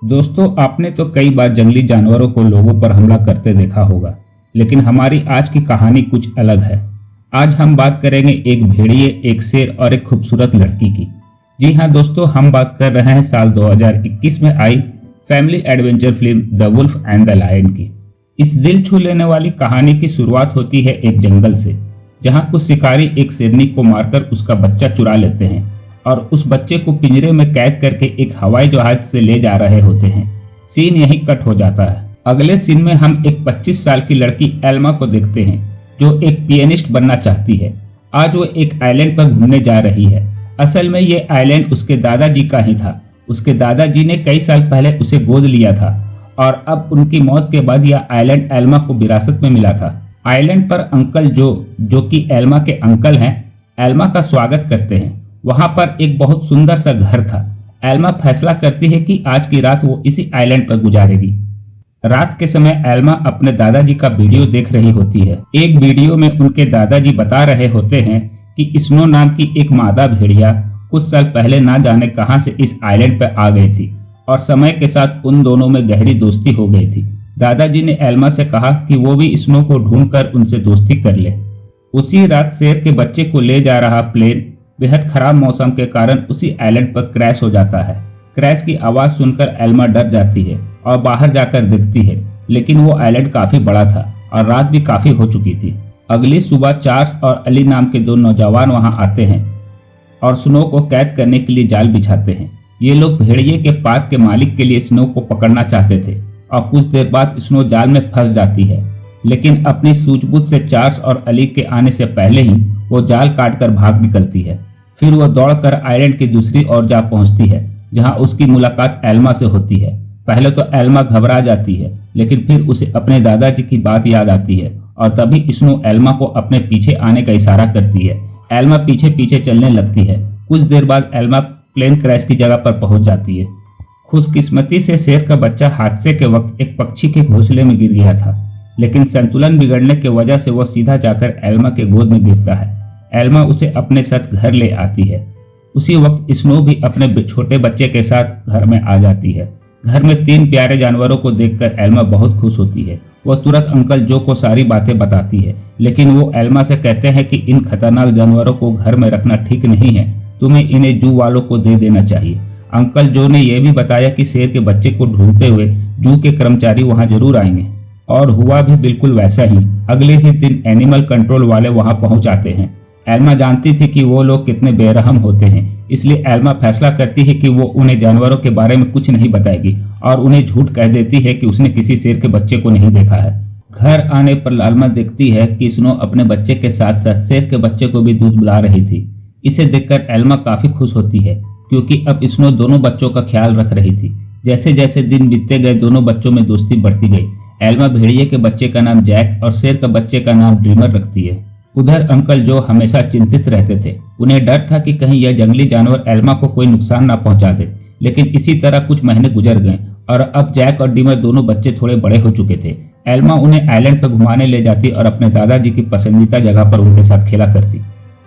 दोस्तों, आपने तो कई बार जंगली जानवरों को लोगों पर हमला करते देखा होगा, लेकिन हमारी आज की कहानी कुछ अलग है। आज हम बात करेंगे एक भेड़िए, एक शेर और एक खूबसूरत लड़की की। जी हाँ दोस्तों, हम बात कर रहे हैं साल 2021 में आई family adventure film The Wolf and the Lion की। इस दिल छू लेने वाली कहानी की शुरुआत होती है एक जंगल से, जहाँ कुछ शिकारी एक शेरनी को मारकर उसका बच्चा चुरा लेते हैं और उस बच्चे को पिंजरे में कैद करके एक हवाई जहाज से ले जा रहे होते हैं। सीन यहीं कट हो जाता है। अगले सीन में हम एक 25 साल की लड़की एल्मा को देखते हैं, जो एक पियानिस्ट बनना चाहती है। आज वो एक आइलैंड पर घूमने जा रही है। असल में ये आइलैंड उसके दादाजी का ही था। उसके दादाजी ने कई साल पहले उसे गोद लिया था और अब उनकी मौत के बाद यह आइलैंड एल्मा को विरासत में मिला था। आइलैंड पर अंकल जो कि एल्मा के अंकल हैं, एल्मा का स्वागत करते हैं। वहां पर एक बहुत सुंदर सा घर था। एल्मा फैसला करती है कि आज की रात वो इसी आइलैंड पर गुजारेगी। रात के समय एल्मा अपने दादाजी का वीडियो देख रही होती है। एक वीडियो में उनके दादाजी बता रहे होते हैं कि स्नो नाम की एक मादा भेड़िया कुछ साल पहले ना जाने कहां से इस आइलैंड पर आ गई थी और समय के साथ उन दोनों में गहरी दोस्ती हो गई थी। दादाजी ने एल्मा से कहा कि वो भी स्नो को ढूंढकर उनसे दोस्ती कर ले। उसी रात शेर के बच्चे को ले जा रहा प्लेन बेहद खराब मौसम के कारण उसी आइलैंड पर क्रैश हो जाता है। क्रैश की आवाज सुनकर एल्मा डर जाती है और बाहर जाकर देखती है, लेकिन वो आइलैंड काफी बड़ा था और रात भी काफी हो चुकी थी। अगली सुबह चार्ल्स और अली नाम के दो नौजवान वहां आते हैं और स्नो को कैद करने के लिए जाल बिछाते हैं। ये लोग भेड़िए के पार्क के मालिक के लिए स्नो को पकड़ना चाहते थे और कुछ देर बाद स्नो जाल में फंस जाती है, लेकिन अपनी सूझबूझ से चार्ल्स और अली के आने से पहले ही वो जाल काटकर भाग निकलती है। फिर वो दौड़कर आइलैंड की दूसरी ओर जा पहुंचती है, जहां उसकी मुलाकात एल्मा से होती है। पहले तो एल्मा घबरा जाती है, लेकिन फिर उसे अपने दादाजी की बात याद आती है और तभी स्नो एल्मा को अपने पीछे आने का इशारा करती है। एल्मा पीछे पीछे चलने लगती है। कुछ देर बाद एल्मा प्लेन क्रैश की जगह पर पहुंच जाती है। खुशकिस्मती से शेर का बच्चा हादसे के वक्त एक पक्षी के घोंसले में गिर गया था, लेकिन संतुलन बिगड़ने की वजह से वह सीधा जाकर एल्मा के गोद में गिरता है। एल्मा उसे अपने साथ घर ले आती है। उसी वक्त स्नो भी अपने छोटे बच्चे के साथ घर में आ जाती है। घर में 3 प्यारे जानवरों को देखकर एल्मा बहुत खुश होती है। वह तुरंत अंकल जो को सारी बातें बताती है, लेकिन वो एल्मा से कहते हैं कि इन खतरनाक जानवरों को घर में रखना ठीक नहीं है, तुम्हें इन्हें जू वालों को दे देना चाहिए। अंकल जो ने यह भी बताया कि शेर के बच्चे को ढूंढते हुए जू के कर्मचारी वहां जरूर आएंगे, और हुआ भी बिल्कुल वैसा ही। अगले ही दिन एनिमल कंट्रोल वाले वहां पहुंच आते हैं। एल्मा जानती थी कि वो लोग कितने बेरहम होते हैं, इसलिए एल्मा फैसला करती है कि वो उन्हें जानवरों के बारे में कुछ नहीं बताएगी और उन्हें झूठ कह देती है कि उसने किसी शेर के बच्चे को नहीं देखा है। घर आने पर एल्मा देखती है कि स्नो अपने बच्चे के साथ साथ शेर के बच्चे को भी दूध पिला रही थी। इसे देखकर एल्मा काफी खुश होती है, क्योंकि अब स्नो दोनों बच्चों का ख्याल रख रही थी। जैसे जैसे दिन बीतते गए, दोनों बच्चों में दोस्ती बढ़ती गई। एल्मा भेड़िए के बच्चे का नाम जैक और शेर का बच्चे का नाम ड्रीमर रखती है। उधर अंकल जो हमेशा चिंतित रहते थे। उन्हें डर था कि कहीं यह जंगली जानवर एल्मा को कोई नुकसान ना पहुंचा दे, लेकिन इसी तरह कुछ महीने गुजर गए और अब जैक और ड्रीमर दोनों बच्चे थोड़े बड़े हो चुके थे। एल्मा उन्हें आइलैंड पर घुमाने ले जाती और अपने दादाजी की पसंदीदा जगह पर उनके साथ खेला करती।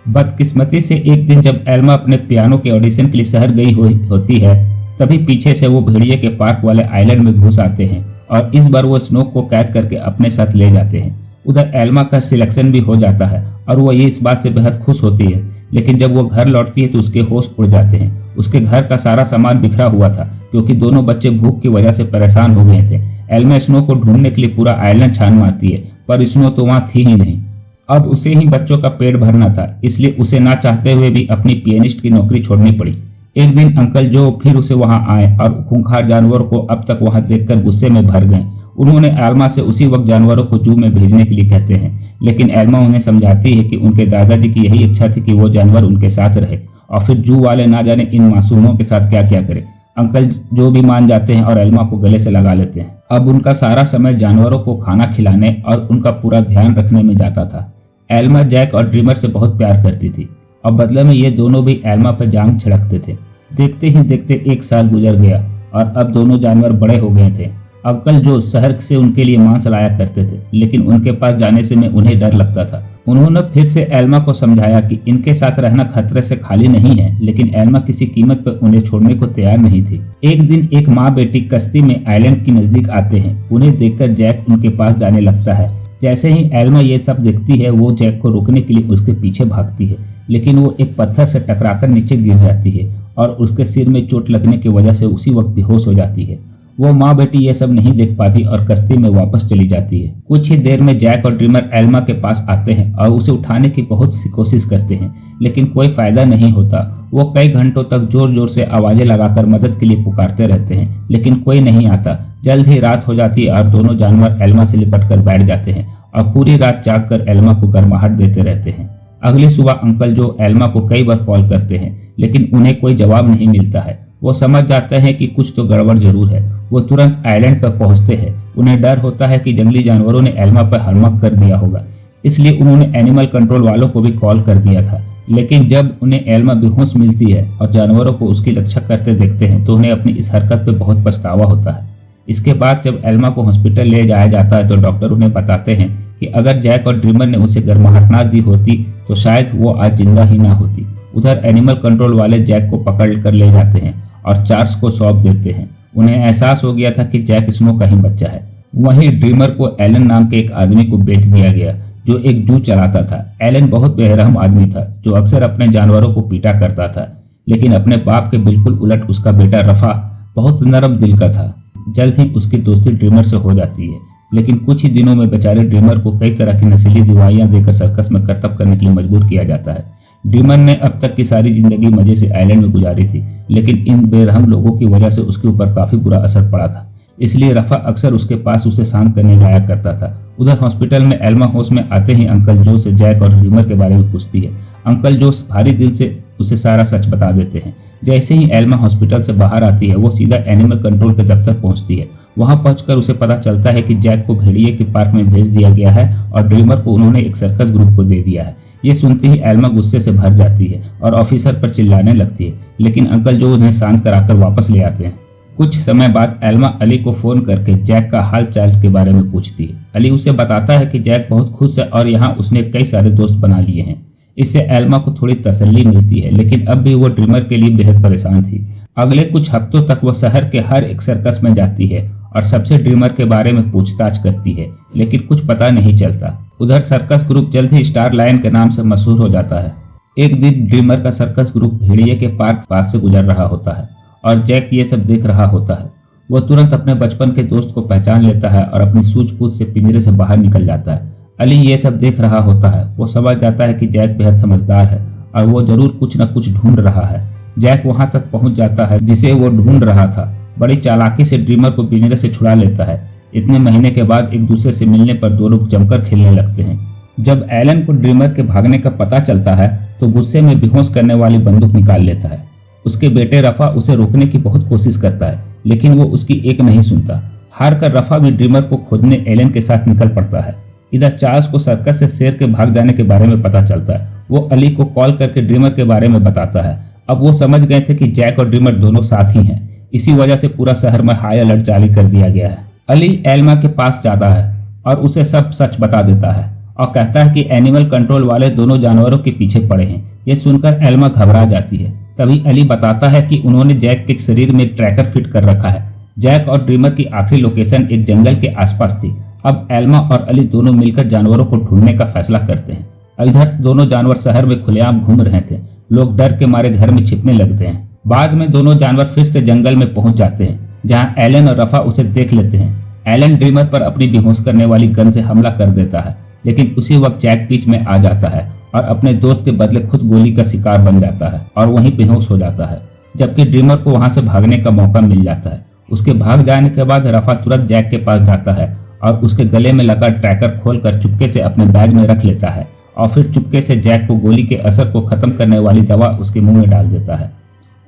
बदकिस्मती से एक दिन जब एल्मा अपने पियानो के ऑडिशन के लिए शहर गई होती है, तभी पीछे से वो भेड़िए के पार्क वाले आइलैंड में घुस आते हैं और इस बार वो स्नो को कैद करके अपने साथ ले जाते हैं। उधर एल्मा का सिलेक्शन भी हो जाता है और वो ये इस बात से बेहद खुश होती है, लेकिन जब वो घर लौटती है तो उसके होश उड़ जाते हैं। उसके घर का सारा सामान बिखरा हुआ था, क्योंकि दोनों बच्चे भूख की वजह से परेशान हो गए थे। एल्मा स्नो को ढूंढने के लिए पूरा आइलैंड छान मारती है, पर स्नो तो वहां थी ही नहीं। अब उसे ही बच्चों का पेट भरना था, इसलिए उसे ना चाहते हुए भी अपनी पियानिस्ट की नौकरी छोड़नी पड़ी। एक दिन अंकल जो फिर उसे वहां आए और खूंखार जानवरों को अब तक वहां देखकर गुस्से में भर गए। उन्होंने एल्मा से उसी वक्त जानवरों को जू में भेजने के लिए कहते हैं, लेकिन एल्मा उन्हें समझाती है कि उनके दादाजी की यही इच्छा थी कि वो जानवर उनके साथ रहे और फिर जू वाले ना जाने इन मासूमों के साथ क्या क्या करें। अंकल जो भी मान जाते हैं और एल्मा को गले से लगा लेते हैं। अब उनका सारा समय जानवरों को खाना खिलाने और उनका पूरा ध्यान रखने में जाता था। एल्मा जैक और ड्रीमर से बहुत प्यार करती थी और बदले में ये दोनों भी एल्मा पर जांग छिड़कते थे। देखते ही देखते 1 साल गुजर गया और अब दोनों जानवर बड़े हो गए थे। अंकल जो शहर से उनके लिए मांस लाया करते थे, लेकिन उनके पास जाने से में उन्हें डर लगता था। उन्होंने फिर से एल्मा को समझाया कि इनके साथ रहना खतरे से खाली नहीं है, लेकिन एल्मा किसी कीमत पर उन्हें छोड़ने को तैयार नहीं थी। एक दिन एक माँ बेटी कश्ती में आइलैंड के नजदीक आते हैं। उन्हें देखकर जैक उनके पास जाने लगता है। जैसे ही एल्मा ये सब देखती है, वो जैक को रोकने के लिए उसके पीछे भागती है, लेकिन वो एक पत्थर से टकराकर नीचे गिर जाती है और उसके सिर में चोट लगने की वजह से उसी वक्त बेहोश हो जाती है। वो माँ बेटी ये सब नहीं देख पाती और कश्ती में वापस चली जाती है। कुछ ही देर में जैक और ड्रीमर एल्मा के पास आते हैं और उसे उठाने की बहुत सी कोशिश करते हैं, लेकिन कोई फायदा नहीं होता। वो कई घंटों तक जोर जोर से आवाजें लगाकर मदद के लिए पुकारते रहते हैं, लेकिन कोई नहीं आता। जल्द ही रात हो जाती है और दोनों जानवर एल्मा से लिपट कर बैठ जाते हैं और पूरी रात जाग कर एल्मा को गर्माहट देते रहते हैं। अगली सुबह अंकल जो एल्मा को कई बार कॉल करते हैं, लेकिन उन्हें कोई जवाब नहीं मिलता है। वो समझ जाते हैं कि कुछ तो गड़बड़ जरूर है। वो तुरंत आइलैंड पर पहुंचते हैं। उन्हें डर होता है कि जंगली जानवरों ने एल्मा पर हमला कर दिया होगा, इसलिए उन्होंने एनिमल कंट्रोल वालों को भी कॉल कर दिया था। लेकिन जब उन्हें एल्मा बेहोश मिलती है और जानवरों को उसकी रक्षा करते देखते हैं, तो उन्हें अपनी इस हरकत पर बहुत पछतावा होता है। इसके बाद जब एल्मा को हॉस्पिटल ले जाया जाता है, तो डॉक्टर उन्हें बताते हैं कि अगर जैक और ड्रीमर ने उसे गर्माहट ना दी होती तो शायद वो आज जिंदा ही ना होती। उधर एनिमल कंट्रोल वाले जैक को पकड़ कर ले जाते हैं और चार्ल्स को सौंप देते हैं। उन्हें एहसास हो गया था कि जैक स्नो का ही बच्चा है। वहीं ड्रीमर को एलन नाम के एक आदमी को बेच दिया गया, जो एक जू चलाता था। एलन बहुत बेरहम आदमी था, जो अक्सर अपने जानवरों को पीटा करता था, लेकिन अपने बाप के बिल्कुल उलट उसका बेटा रफा बहुत नरम दिल का था। जल्द ही उसकी दोस्ती ड्रीमर से हो जाती है, लेकिन कुछ ही दिनों में बेचारे ड्रीमर को कई तरह की नशीली दवाइयां देकर सर्कस में करतब करने के लिए मजबूर किया जाता है। ड्रीमर ने अब तक की सारी जिंदगी मजे से आइलैंड में गुजारी थी, लेकिन इन बेरहम लोगों की वजह से उसके ऊपर काफी बुरा असर पड़ा था। इसलिए रफा अक्सर उसके पास उसे शांत करने जाया करता था। उधर हॉस्पिटल में एल्मा होश में आते ही अंकल जो से जैक और ड्रीमर के बारे में पूछती है। अंकल जो भारी दिल से उसे सारा सच बता देते हैं। जैसे ही एल्मा हॉस्पिटल से बाहर आती है, वो सीधा एनिमल कंट्रोल के दफ्तर पहुंचती है। वहां पहुंचकर उसे पता चलता है कि जैक को भेड़िए के पार्क में भेज दिया गया है और ड्रीमर को उन्होंने एक सर्कस ग्रुप को दे दिया है। ये सुनते ही एल्मा गुस्से से भर जाती है और ऑफिसर पर चिल्लाने लगती है, लेकिन अंकल जो उन्हें शांत कराकर वापस ले आते हैं। कुछ समय बाद एल्मा अली को फोन करके जैक का हाल चाल के बारे में पूछती है। अली उसे बताता है कि जैक बहुत खुश है और यहाँ उसने कई सारे दोस्त बना लिए हैं। इससे एल्मा को थोड़ी तसल्ली मिलती है, लेकिन अब भी वो ड्रीमर के लिए बेहद परेशान थी। अगले कुछ हफ्तों तक वो शहर के हर एक सर्कस में जाती है और सबसे ड्रीमर के बारे में पूछताछ करती है, लेकिन कुछ पता नहीं चलता। उधर सर्कस ग्रुप जल्द ही स्टार लायन के नाम से मशहूर हो जाता है। एक दिन ड्रीमर का सर्कस ग्रुप भेड़िए के पार्क पास से गुजर रहा होता है और जैक ये सब देख रहा होता है। वो तुरंत अपने बचपन के दोस्त को पहचान लेता है और अपनी सूझबूझ से पिंजरे से बाहर निकल जाता है। अली ये सब देख रहा होता है। वो समझ जाता है कि जैक बेहद समझदार है और वो जरूर कुछ न कुछ ढूंढ रहा है। जैक वहां तक पहुंच जाता है जिसे वो ढूंढ रहा था। बड़ी चालाकी से ड्रीमर को पिंजरे से छुड़ा लेता है। इतने महीने के बाद एक दूसरे से मिलने पर दोनों जमकर खेलने लगते हैं। जब एलन को ड्रीमर के भागने का पता चलता है, तो गुस्से में बेहोश करने वाली बंदूक निकाल लेता है। उसके बेटे रफा उसे रोकने की बहुत कोशिश करता है, लेकिन वो उसकी एक नहीं सुनता। हार कर रफा भी ड्रीमर को खोजने एलन के साथ निकल पड़ता है। इधर चार्ल्स को सर्कस से शेर के भाग जाने के बारे में पता चलता है। वो अली को कॉल करके ड्रीमर के बारे में बताता है। अब वो समझ गए थे कि जैक और ड्रीमर दोनों साथ ही हैं। इसी वजह से पूरा शहर में हाई अलर्ट जारी कर दिया गया है। अली एल्मा के पास जाता है और उसे सब सच बता देता है और कहता है कि एनिमल कंट्रोल वाले दोनों जानवरों के पीछे पड़े हैं। ये सुनकर एल्मा घबरा जाती है। तभी अली बताता है कि उन्होंने जैक के शरीर में ट्रैकर फिट कर रखा है। जैक और ड्रीमर की आखिरी लोकेशन एक जंगल के आसपास थी। अब एल्मा और अली दोनों मिलकर जानवरों को ढूंढने का फैसला करते हैं। इधर दोनों जानवर शहर में खुलेआम घूम रहे थे। लोग डर के मारे घर में छिपने लगते हैं। बाद में दोनों जानवर फिर से जंगल में पहुंच जाते हैं, जहां एलन और रफा उसे देख लेते हैं। एलन ड्रीमर पर अपनी बेहोश करने वाली गन से हमला कर देता है, लेकिन उसी वक्त जैक बीच में आ जाता है और अपने दोस्त के बदले खुद गोली का शिकार बन जाता है और वहीं बेहोश हो जाता है, जबकि ड्रीमर को वहां से भागने का मौका मिल जाता है। उसके भाग जाने के बाद रफा तुरंत जैक के पास जाता है और उसके गले में लगा ट्रैकर खोलकर चुपके से अपने बैग में रख लेता है और फिर चुपके से जैक को गोली के असर को खत्म करने वाली दवा उसके मुंह में डाल देता है।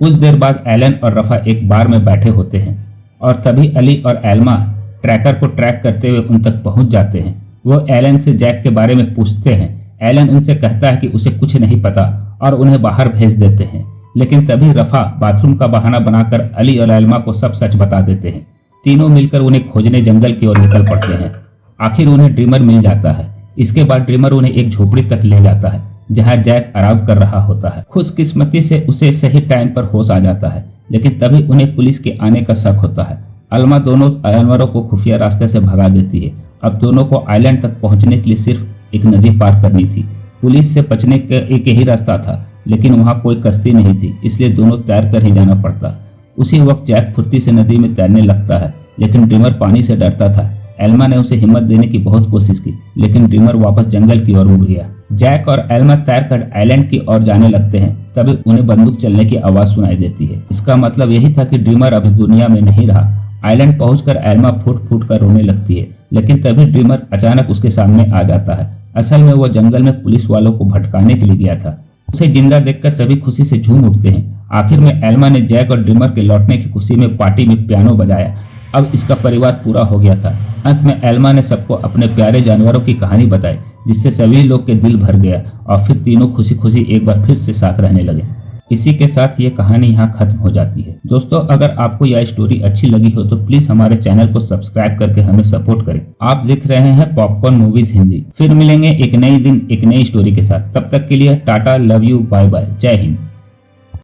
कुछ देर बाद एलन और रफा एक बार में बैठे होते हैं और तभी अली और एल्मा ट्रैकर को ट्रैक करते हुए उन तक पहुंच जाते हैं। वो एलन से जैक के बारे में पूछते हैं। एलन उनसे कहता है कि उसे कुछ नहीं पता और उन्हें बाहर भेज देते हैं, लेकिन तभी रफा बाथरूम का बहाना बनाकर अली और एल्मा को सब सच बता देते हैं। तीनों मिलकर उन्हें खोजने जंगल की ओर निकल पड़ते हैं। आखिर उन्हें ड्रीमर मिल जाता है, इसके बाद ड्रीमर उन्हें एक झोपड़ी तक ले जाता है जहां जैक आराम कर रहा होता है। खुशकिस्मती से उसे सही टाइम पर होश आ जाता है, लेकिन तभी उन्हें पुलिस के आने का शक होता है। अल्मा दोनों जानवरों को खुफिया रास्ते से भगा देती है। अब दोनों को आइलैंड तक पहुंचने के लिए सिर्फ एक नदी पार करनी थी। पुलिस से बचने का एक ही रास्ता था, लेकिन वहां कोई कश्ती नहीं थी, इसलिए दोनों तैर कर ही जाना पड़ता। उसी वक्त जैक फुर्ती से नदी में तैरने लगता है, लेकिन ड्रीमर पानी से डरता था। एल्मा ने उसे हिम्मत देने की बहुत कोशिश की, लेकिन ड्रीमर वापस जंगल की ओर मुड़ गया। जैक और एल्मा तैरकर आइलैंड की ओर जाने लगते हैं। तभी उन्हें बंदूक चलने की आवाज सुनाई देती है। इसका मतलब यही था कि ड्रीमर अब इस दुनिया में नहीं रहा। आइलैंड पहुंचकर एल्मा फूट फूट कर रोने लगती है, लेकिन तभी ड्रीमर अचानक उसके सामने आ जाता है। असल में वो जंगल में पुलिस वालों को भटकाने के लिए गया था। उसे जिंदा देखकर सभी खुशी से झूम उठते हैं। आखिर में एल्मा ने जैक और ड्रीमर के लौटने की खुशी में पार्टी में पियानो बजाया। अब इसका परिवार पूरा हो गया था। अंत में एल्मा ने सबको अपने प्यारे जानवरों की कहानी बताई, जिससे सभी लोग के दिल भर गया और फिर तीनों खुशी खुशी एक बार फिर से साथ रहने लगे। इसी के साथ ये कहानी यहाँ खत्म हो जाती है। दोस्तों, अगर आपको यह स्टोरी अच्छी लगी हो तो प्लीज हमारे चैनल को सब्सक्राइब करके हमें सपोर्ट करें। आप देख रहे हैं पॉपकॉर्न मूवीज हिंदी। फिर मिलेंगे एक नई दिन एक नई स्टोरी के साथ। तब तक के लिए tata, love you, bye bye, जय हिंद।